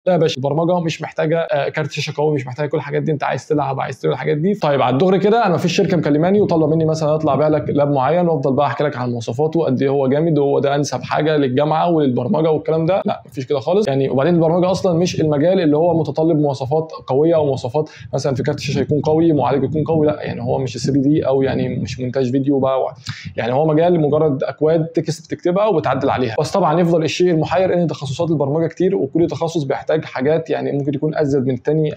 لا يا باشا، البرمجه مش محتاجه كارت شاشه قوي، مش محتاجه كل الحاجات دي. انت عايز تلعب، عايز تعمل الحاجات دي، طيب على الدغري كده انا مفيش شركه مكلماني وطالبه مني مثلا اطلع بيع لك لاب معين وافضل بقى احكي لك عن مواصفاته قد ايه هو جامد وهو ده انسب حاجه للجامعه وللبرمجه والكلام ده. لا مفيش كده خالص يعني. وبعدين البرمجه اصلا مش المجال اللي هو متطلب مواصفات قويه او مواصفات مثلا في كارت شاشه يكون قوي، معالج يكون قوي، لا يعني هو مش 3 دي او يعني مش مونتاج فيديو بقى، يعني هو مجال مجرد اكواد تكست بتكتبها وبتعدل عليها. بس طبعا يفضل الشيء المحير ان تخصصات البرمجه كتير، وكل تخصص بيحتاج حاجات يعني ممكن يكون ازيد من الثاني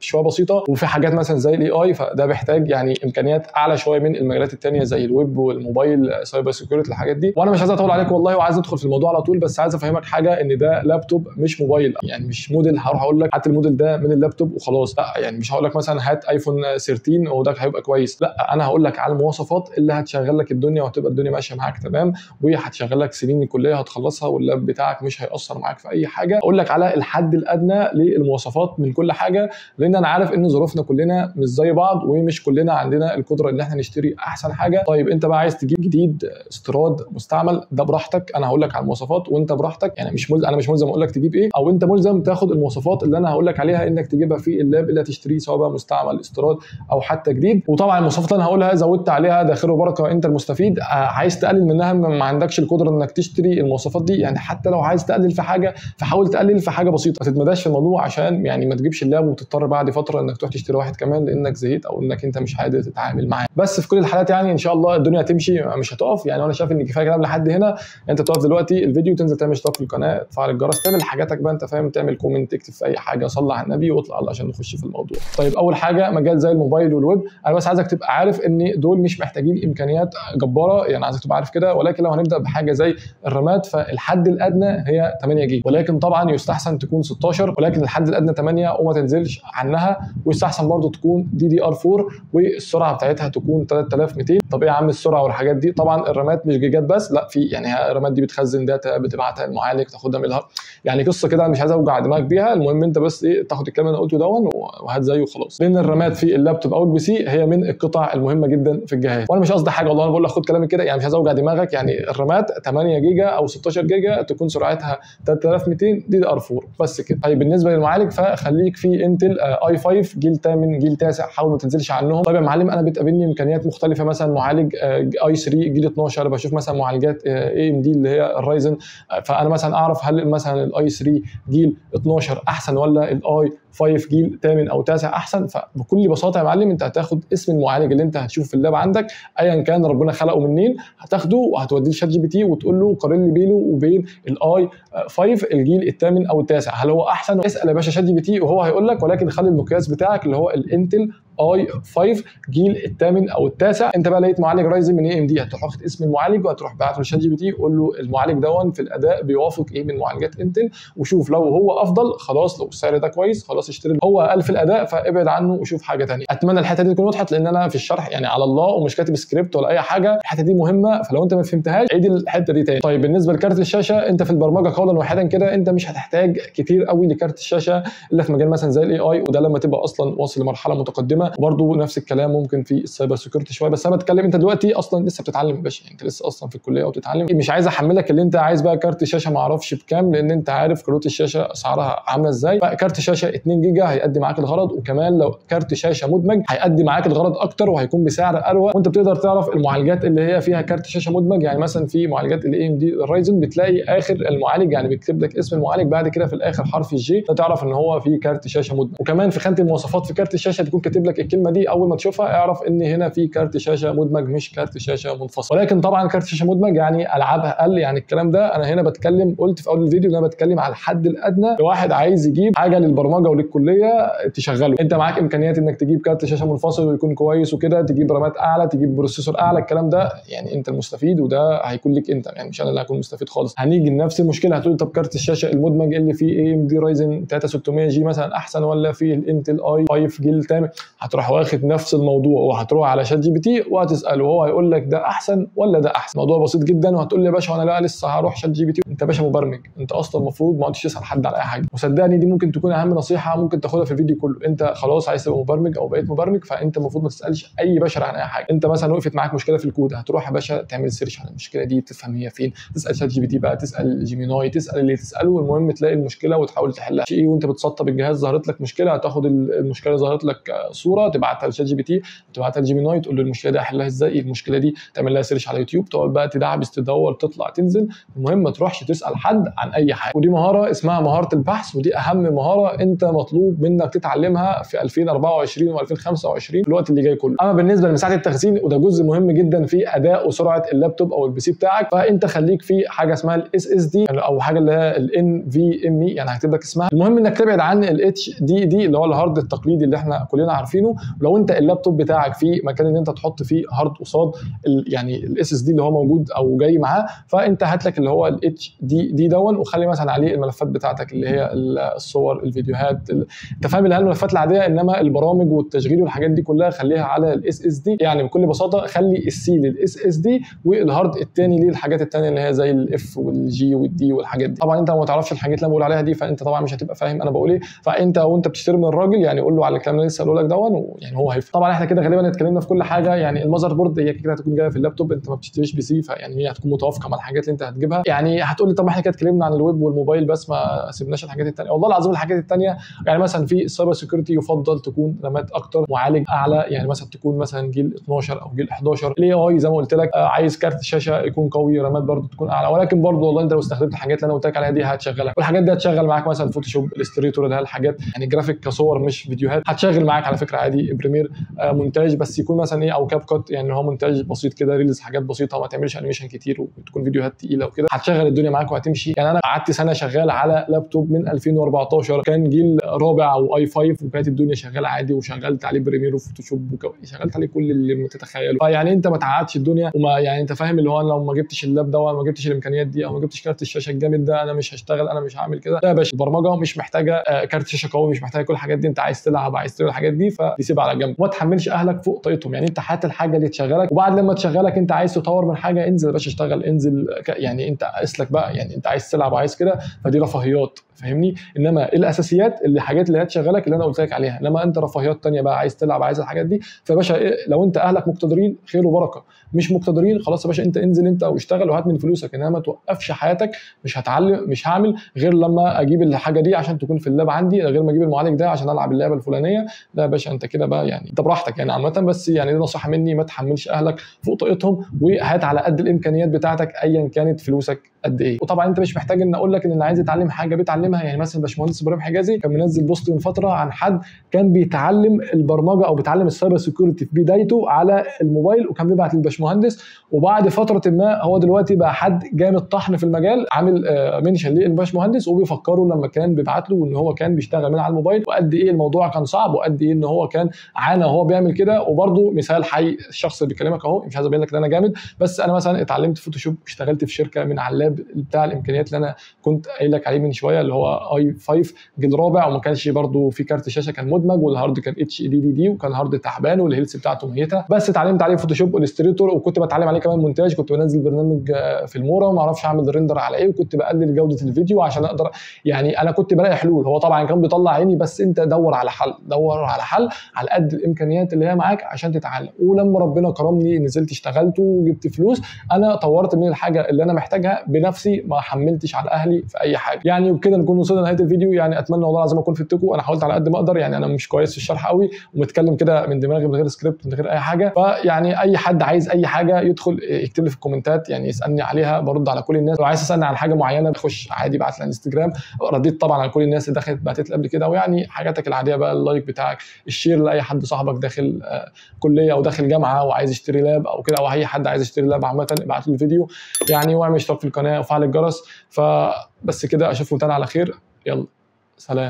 شويه بسيطه، وفي حاجات مثلا زي الاي اي فده بيحتاج يعني امكانيات اعلى شويه من المجالات الثانيه زي الويب والموبايل، سايبر سيكيورتي، الحاجات دي. وانا مش عايز اطول عليك والله، وعايز ادخل في الموضوع على طول، بس عايز افهمك حاجه ان ده لابتوب مش موبايل، يعني مش موديل هروح اقول لك هات الموديل ده من اللابتوب وخلاص، لا يعني مش هقول لك مثلا هات ايفون 13 وده هيبقى كويس، لا انا هقول لك على المواصفات اللي هتشغل لك الدنيا وهتبقى الدنيا ماشيه معاك تمام، وهتشغل لك سنين الكليه هتخلصها واللاب بتاعك مش هيأثر معاك في اي حاجه. اقول لك على الحد الادنى للمواصفات من كل حاجه، لان انا عارف ان ظروفنا كلنا مش زي بعض ومش كلنا عندنا القدره ان احنا نشتري احسن حاجه. طيب انت بقى عايز تجيب جديد استيراد مستعمل، ده براحتك، انا هقول لك على المواصفات وانت براحتك، يعني مش ملزم، انا مش ملزم اقول لك تجيب ايه، او انت ملزم تاخد المواصفات اللي انا هقول لك عليها انك تجيبها في اللاب اللي هتشتريه سواء بقى مستعمل استيراد او حتى جديد. وطبعا المواصفات اللي انا هقولها زودت عليها ده خير وبركه، انت المستفيد. عايز تقلل منها ما عندكش القدره انك تشتري المواصفات دي، يعني حتى لو عايز تقلل في حاجه فحاول تقلل في حاجه بسيطه، ما تتمداش في الموضوع عشان يعني ما تجيبش اللاب وتضطر بعد فتره انك تروح تشتري واحد كمان لانك زهقت او انك انت مش قادر تتعامل معاه. بس في كل الحالات يعني ان شاء الله الدنيا هتمشي مش هتقف يعني. وانا شايف ان كفايه كلام لحد هنا، انت تقف دلوقتي الفيديو تنزل تعمل اشتراك في القناه، تفعل الجرس، تعمل حاجاتك بقى انت فاهم، تعمل كومنت، تكتب في اي حاجه، صلي على النبي واطلع الله عشان نخش في الموضوع. طيب اول حاجه مجال زي الموبايل والويب، انا بس عايزك تبقى عارف ان دول مش محتاجين امكانيات جباره، يعني عايزك تبقى عارف كده. ولكن لو هنبدا بحاجه زي الرامات فالحد الادنى هي 8 جيجا، ولكن طبعا يستحسن تكون 16، ولكن الحد الادنى 8 وما تنزلش عنها. ويستحسن برضو تكون DDR4 والسرعه بتاعتها تكون 3200. طب ايه يا عم السرعه والحاجات دي؟ طبعا الرامات مش جيجات بس، لا في يعني الرامات دي بتخزن داتا بتبعتها المعالج تاخدها من الهارد، يعني قصه كده مش عايز اوجع دماغك بيها. المهم انت بس ايه تاخد الكلام اللي انا قلته دون وهات زيه وخلاص، لان الرامات في اللابتوب او البي سي هي من القطع المهمه جدا في الجهاز. وانا مش قصدي حاجه والله، انا بقول لك خد كلامي كده يعني، مش عايز اوجع دماغك. يعني الرامات 8 جيجا او 16 جيجا تكون سرعتها 3200 DDR4 بس كده. طيب بالنسبه للمعالج فخليك في انتل i5 جيل 8 جيل 9، حاول ما تنزلش عنهم. طيب يا معلم انا بتقابلني امكانيات مختلفه، مثلا معالج i3 جيل 12، بشوف مثلا معالجات AMD اللي هي الرايزن، فانا مثلا اعرف هل مثلا الاي 3 جيل 12 احسن ولا الاي 5 جيل 8 او 9 احسن. فبكل بساطه يا معلم انت هتاخد اسم المعالج اللي انت هتشوفه في اللاب عندك ايا كان ربنا خلقه منين، هتاخده وهتوديه لشات جي بي تي وتقول له قارن لي بينه وبين الاي 5 الجيل الثامن او التاسع هل هو احسن. اسال يا باشا شات جي بي تي وهو هيقول لك، ولكن خلي المقياس بتاعك اللي هو الانتل i5 جيل الثامن او التاسع. انت بقى لقيت معالج رايزن من AMD، هتروح واخد اسم المعالج وهتروح باعته لشات جي بي تي قول له المعالج دون في الاداء بيوافق ايه من معالجات انتل، وشوف لو هو افضل خلاص، لو السعر ده كويس خلاص اشتري، هو اقل في الاداء فابعد عنه وشوف حاجه ثانيه. اتمنى الحته دي تكون وضحت، لان انا في الشرح يعني على الله ومش كاتب سكريبت ولا اي حاجه، الحته دي مهمه، فلو انت ما فهمتهاش عيد الحته دي تاني. طيب بالنسبه لكارت الشاشه، انت في البرمجه قولا واحدا كده انت مش هتحتاج كتير قوي لكارت الشاشه الا في مجال مثلا زي الاي اي، وده لما تبقى اصلا واصل لمرحله متقدمه. وبرده نفس الكلام ممكن في السايبر سيكيورتي شويه، بس انا بتكلم انت دلوقتي اصلا لسه بتتعلم يا باشا، انت لسه اصلا في الكليه وبتتعلم. مش عايز احملك اللي انت عايز بقى كارت شاشه ما اعرفش بكام، لان انت عارف كروت الشاشه اسعارها عامله ازاي. فكارت شاشه 2 جيجا هيقدم معاك الغرض، وكمان لو كارت شاشه مدمج هيقدم معاك الغرض اكتر وهيكون بسعر اروق. وانت بتقدر تعرف المعالجات اللي هي فيها كارت شاشه مدمج، يعني مثلا في معالجات الاي ام دي الرايزن بتلاقي اخر المعالج يعني بيكتب لك اسم المعالج بعد كده في الاخر حرف الجي، تعرف ان هو في كارت شاشه مدمج. وكمان في خانه المواصفات في كارت الشاشه تكون كاتب لك الكلمه دي، اول ما تشوفها اعرف ان هنا في كارت شاشه مدمج مش كارت شاشه منفصل. ولكن طبعا كارت شاشه مدمج يعني العابها اقل، يعني الكلام ده انا هنا بتكلم، قلت في اول الفيديو ان انا بتكلم على الحد الادنى لواحد عايز يجيب حاجه للبرمجه وللكليه تشغله. انت معاك امكانيات انك تجيب كارت شاشه منفصل ويكون كويس وكده، تجيب رامات اعلى، تجيب بروسيسور اعلى، الكلام ده يعني انت المستفيد وده هيكون لك انت، يعني مش انا اللي هكون مستفيد خالص. هنيجي لنفس المشكله، هتقول طب كارت الشاشه المدمج اللي فيه AMD رايزن 3600 جي مثلا احسن ولا في الانتل i5 جيل 8؟ هتروح واخد نفس الموضوع وهتروح على شات جي بي تي وهتساله وهو هيقول لك ده احسن ولا ده احسن. الموضوع بسيط جدا. وهتقول لي يا باشا وانا لا لسه هروح شات جي بي تي؟ انت باشا مبرمج، انت اصلا المفروض ما تقعدش تسال حد على اي حاجه. وصدقني دي ممكن تكون اهم نصيحه ممكن تاخدها في الفيديو كله. انت خلاص عايز تبقى مبرمج او بقيت مبرمج، فانت المفروض ما تسالش اي بشر عن اي حاجه. انت مثلا وقفت معاك مشكله في الكود، هتروح يا باشا تعمل سيرش على المشكله دي، تفهم هي فين، تسال شات جي بي تي بقى، تسال جيميناي، تسال اللي تساله، المهم تلاقي المشكله وتحاول تحلها. شيء وانت بتسطب الجهاز ظهرت لك مشكله، هتاخد المشكله ظهرت لك صوره تبعتها لشات جي بي تي، تبعتها لجيميناي، تقول له المشكله دي احلها ازاي، المشكله دي تعمل لها سيرش على يوتيوب، تقعد بقى تدعبس تدور تطلع تنزل. المهم ما تروحش تسال حد عن اي حاجه. ودي مهاره اسمها مهاره البحث، ودي اهم مهاره انت مطلوب منك تتعلمها في 2024 و2025 في الوقت اللي جاي كله. اما بالنسبه لمساحه التخزين، وده جزء مهم جدا في اداء وسرعه اللابتوب او البي سي بتاعك، فانت خليك في حاجه اسمها الاس اس دي او حاجه اللي هي الان في ام اي، يعني هكتب لك اسمها. المهم انك تبعد عن الاتش دي دي اللي هو الهارد التقليدي اللي احنا كلنا عارفينه. ولو انت اللابتوب بتاعك في مكان ان انت تحط فيه هارد قصاد يعني الاس اس دي اللي هو موجود او جاي معاه، فانت هات لك اللي هو الاتش دي دي دون، وخلي مثلا عليه الملفات بتاعتك اللي هي الصور الفيديوهات انت فاهم اللي هي الملفات العاديه. انما البرامج والتشغيل والحاجات دي كلها خليها على الاس اس دي. يعني بكل بساطه خلي السي للاس اس دي والهارد الثاني للحاجات الثانيه اللي هي زي الاف والجي والدي والحاجات دي. طبعا انت ما تعرفش الحاجات اللي انا بقول عليها دي، فانت طبعا مش هتبقى فاهم انا بقول ايه. فانت وانت بتشتري من الراجل يعني قول له على الكلام اللي لسه قايله لك دون، يعني هو هيفهم. طبعا احنا كده غالبا اتكلمنا في كل حاجه. يعني المذر بورد هي كده هتكون جايه في اللابتوب، انت ما بتشتريش بي سي، فيعني هي هتكون متوافقه مع الحاجات اللي انت هتجيبها. يعني هتقول لي طب احنا كده اتكلمنا عن الويب والموبايل بس ما سيبناش الحاجات الثانيه. والله العظيم الحاجات الثانيه يعني مثلا في السايبر سيكيورتي يفضل تكون رامات اكتر، معالج اعلى، يعني مثلا تكون مثلا جيل 12 او جيل 11. الاي اي زي ما قلت لك عايز كارت الشاشه يكون قوي، رامات برده تكون اعلى. ولكن برده والله انت لو استخدمت الحاجات اللي انا قلت لك عليها دي هتشغلك، والحاجات دي هتشغل معاك مثلا فوتوشوب، الاستريتور، اللي هي الحاجات يعني جرافيك كصور مش فيديوهات، هتشغل معاك على فكره عادي. بريمير مونتاج بس يكون مثلا ايه، او كاب كات يعني هو مونتاج بسيط كده، ريلز، حاجات بسيطه، ما تعملش انيميشن كتير وتكون فيديوهات تقيله وكده، هتشغل الدنيا معاك وهتمشي. يعني انا قعدت سنه شغال على لابتوب من 2014 كان جيل رابع او اي 5، وكانت الدنيا شغاله عادي، وشغلت عليه بريمير وفوتوشوب شغلت عليه كل اللي تتخيله. فيعني انت ما تعقدش الدنيا، وما يعني انت فاهم اللي هو انا لو ما جبتش اللاب ده وما جبتش الامكانيات دي او ما جبتش كارت الشاشه الجامد ده انا مش هشتغل، انا مش هعمل كده. لا يا باشا، البرمجه مش محتاجه كارت شاشه قوي، مش محتاجه كل الحاجات دي. انت عايز تلعب، عايز تعمل الحاجات دي، فسيبها على جنب وما تحملش اهلك فوق طاقتهم. يعني انت هات الحاجه اللي تشغلك، وبعد لما تشغلك انت عايز تطور من حاجه انزل يا باشا اشتغل، انزل يعني انت اسلك بقى. يعني انت عايز تلعب وعايز كده، فدي رفاهيات، فاهمني. انما الاساسيات اللي حاجات اللي هتشغلك اللي انا قلت لك عليها. انما انت رفاهيات ثانيه بقى، عايز تلعب، عايز الحاجات دي، فيا باشا لو انت اهلك مقتدرين خير وبركه، مش مقتدرين خلاص يا باشا انت انزل انت واشتغل وهات من فلوسك. انما ما توقفش حياتك، مش هتعلم، مش هعمل غير لما اجيب الحاجه دي عشان تكون في اللاب عندي، غير ما اجيب المعالج ده عشان العب اللعبه الفلانيه. لا يا باشا انت كده بقى يعني انت براحتك يعني عامه. بس يعني دي نصيحه مني، ما تحملش اهلك فوق طاقتهم، وهات على قد الامكانيات بتاعتك ايا كانت فلوسك قد ايه. وطبعا انت مش محتاج ان اقول لك ان اللي عايز يتعلم حاجه بيتعلمها. يعني مثلا باشمهندس ابراهيم حجازي كان منزل بوست من فتره عن حد كان بيتعلم البرمجه او بيتعلم السايبر سيكيورتي في بدايته على الموبايل، وكان بيبعت للباشمهندس، وبعد فتره ما هو دلوقتي بقى حد جامد طحن في المجال، عامل منشن للباشمهندس وبيفكروا لما كان بيبعت له ان هو كان بيشتغل من على الموبايل، وقد ايه الموضوع كان صعب، وقد ايه ان هو كان عانى وهو بيعمل كده. وبرده مثال حي، الشخص اللي بيكلمك اهو، مش عايز ابين لك ان انا جامد، بس انا مثلا اتعلمت فوتوشوب، اشتغلت في شركه من على اللاب بتاع الامكانيات اللي انا كنت قايل لك عليه من شويه، اللي هو اي 5 جيل رابع، وما كانش برده في كارت شاشه، كان مدمج، والهارد كان اتش دي دي دي، وكان هارد تعبان والهيلث بتاعته ميته. بس اتعلمت عليه فوتوشوب والستريتور، وكنت بتعلم عليه كمان مونتاج، كنت بنزل برنامج في المورا وما اعرفش اعمل ريندر على ايه، وكنت بقلل جوده الفيديو عشان اقدر يعني انا كنت بلاقي حلول. هو طبعا كان بيطلع عيني، بس انت دور على حل، دور على حل على قد الامكانيات اللي هي معاك عشان تتعلم. ولما ربنا كرمني نزلت اشتغلت وجبت فلوس، انا طورت من الحاجه اللي انا محتاجها بنفسي، ما حملتش على اهلي في اي حاجه. يعني وبكده نكون وصلنا لنهايه الفيديو. يعني اتمنى والله العظيم اكون فدتكم. انا حاولت على قد ما اقدر، يعني انا مش كويس في الشرح قوي ومتكلم كده من دماغي من غير سكريبت من غير اي حاجه. فيعني اي حد عايز اي حاجه يدخل يكتب لي في الكومنتات، يعني يسالني عليها، برد على كل الناس. لو عايز تسالني على حاجه معينه تخش عادي ابعت لي على الانستجرام، رديت طبعا على كل الناس اللي دخلت بعتت لي قبل كده. ويعني حاجاتك العاديه بقى، اللايك بتاعك، الشير لاي حد صاحبك داخل كليه او داخل جامعه وعايز يشتري لاب او كده، او اي حد عايز يشتري لاب عامه ابعت له الفيديو يعني، واعمل اشتراك في القناه وفعل الجرس. فبس كده، اشوفكم تاني على خير، يلا سلام.